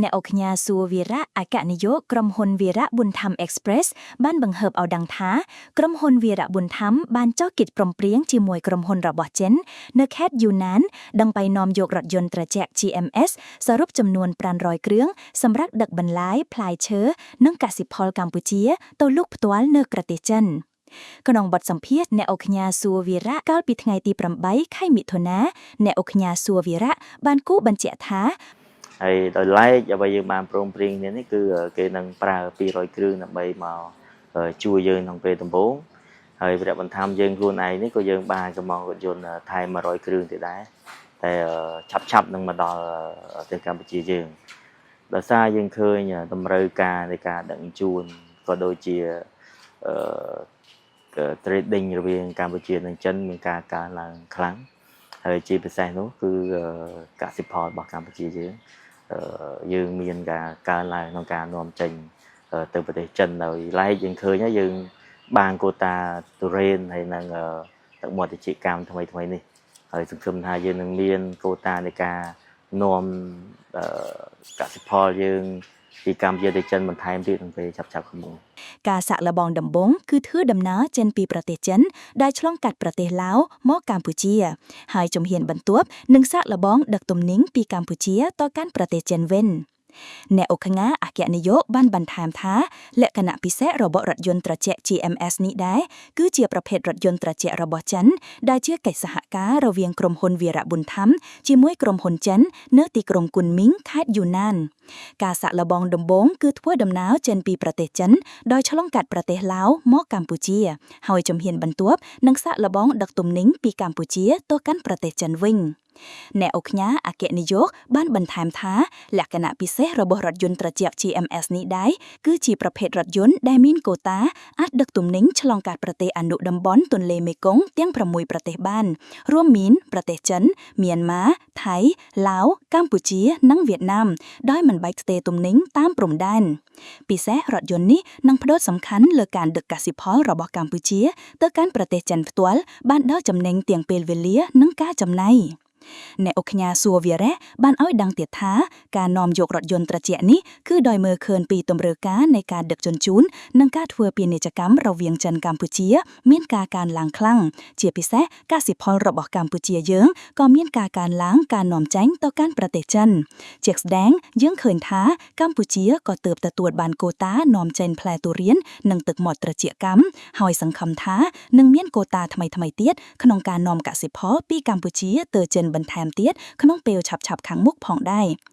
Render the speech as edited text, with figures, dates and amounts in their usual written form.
แนวขญาสัววีระอากาศนายกกรมหนวีระบุญธรรมเอ็กซ์เพรสบ้านบังเหิบเอาดังท้ากรมหนวีระบุญธรรมบ้านเจ้ากิจปรมเปรียงจีมวยกรมหนระบอเจนเนแคดอยู่นั้นดังไปนอมยกรถยนต์ตระแจก GMS สรุปจำนวนปรานรอยเครื่องสำรักดักบรรลัยพลายเชอนังกสิพอลกัมพูชีตัวลูกปตวลเนกระเตจันกนองบทสัมเพียแนวขญาสัววีระก้าวปีไงตีปรำใบไข่มิถุนาแนวขญาสัววีระบ้านกู้บัญเจท้าហើយដោយឡែកអ្វីយើងបានព្រមព្រៀងនេះគឺគេនឹងប្រើ200គ្រឿងដើម្បីមកជួយយើងក្នុងពេលដំបូងហើយវគ្គបន្ថែមយើងខ្លួនឯងនេះក៏យើងបានកំងរថយន្តថែម100គ្រឿងទៀតដែរតែឆាប់នឹងមកដល់ប្រទេសកម្ពុជាយើងដោយសារយើងឃើញតម្រូវការនៃការដឹកជញ្ជូនក៏ដូចជា trading រវាងកម្ពុជានិងចិនមានការកើនឡើងខ្លាំងហើយជាពិសេសនោះគឺកសិផលរបស់កម្ពុជាយើងមានការកើនឡើងក្នុងការនាំចេញទៅប្រទេសចិនដោយឡែកយើងឃើញហើយយើងបានកូតាទុរេនហើយនឹងទឹកមាត់ត្រចៀកកម្មថ្មីនេះហើយសង្ឃឹមថាយើងនឹងមានកូតានៃការនាំកសិផលយើងពីកម្ពុជាទៅចិនបន្ថែមទៀតក្នុងពេលឆាប់ៗខាងមុខការសាក់លបងដំបងគឺធ្វើដំណើរចេញពីប្រទេសចិនដែលឆ្លងកាត់ប្រទេសឡាវមកកម្ពុជាហើយជំហានបន្ទាប់នឹងសាក់លបងដឹកទំនិញពីកម្ពុជាទៅកាន់ប្រទេសចិនវិញអ្នកអុកងាអគ្គនាយកបានបន្ថែមថាលក្ខណៈពិសេសរបស់រថយន្តត្រជាក់ GMS នេះដែរគឺជាប្រភេទរថយន្តត្រជាក់របស់ចិនដែលជាកិច្ចសហការរវាងក្រុមហ៊ុនវីរៈប៊ុនធម្មជាមួយក្រុមហ៊ុនចិននៅទីក្រុងគុនមីងខេត្តយូណានការសាក់លបងដំបងគឺធ្វើដំណើរចេញពីប្រទេសចិនដោយឆ្លងកាត់ប្រទេសឡាវមកកម្ពុជាហើយជំហានបន្ទាប់នឹងសាក់លបងដឹកទំនិញពីកម្ពុជាទៅកាន់ប្រទេសចិនវិញអ្នកអុកញ៉ាអគ្គនាយកបានបន្ថែមថាលក្ខណៈពិសេសរបស់រថយន្តត្រជាក់ GMS នេះដែរគឺជាប្រភេទរថយន្តដែលមានកូតាអាចដឹកទំនិញឆ្លងកាត់ប្រទេសអនុតំបន់ទន្លេមេគង្គទាំង6ប្រទេសបានរួមមានប្រទេសចិនមីយ៉ាន់ម៉ាថៃឡាវកម្ពុជានិងវៀតណាមដោយមិនបាច់ស្ទែទំនិញតាមព្រំដែនពិសេសរថយន្តនេះនឹងផ្ដោតសំខាន់លើការដឹកកសិផលរបស់កម្ពុជាទៅកាន់ប្រទេសចិនផ្ទាល់បានដល់ចំណេញទាំងពេលវេលានិងការចំណាយអ្នកអុកញ៉ាសួរវីរៈបានឲ្យដឹងទៀតថាការនាំយករថយន្តត្រជាក់នេះគឺដោយមើលឃើញពីទម្រើការនៃការដឹកជញ្ជូននិងការធ្វើពាណិជ្ជកម្មរវាងចិនកម្ពុជាមានការកើនឡើងខ្លាំងជាពិសេសកសិផលរបស់កម្ពុជាយើងក៏មានការកើនឡើងការនាំចេញទៅកាន់ប្រទេសចិនជាក់ស្ដែងយើងឃើញថាកម្ពុជាក៏ទើបទទួលបានកូតានាំចេញផ្លែទុរេននិងទឹកមាត់ត្រជាក់កម្មហើយសង្ឃឹមថានឹងមានកូតាថ្មីៗទៀតក្នុងការនាំកសិផលពីកម្ពុជាទៅចិនបន្ថែមទៀតក្នុងពេលឆាប់ៗខាងមុខផងដែរ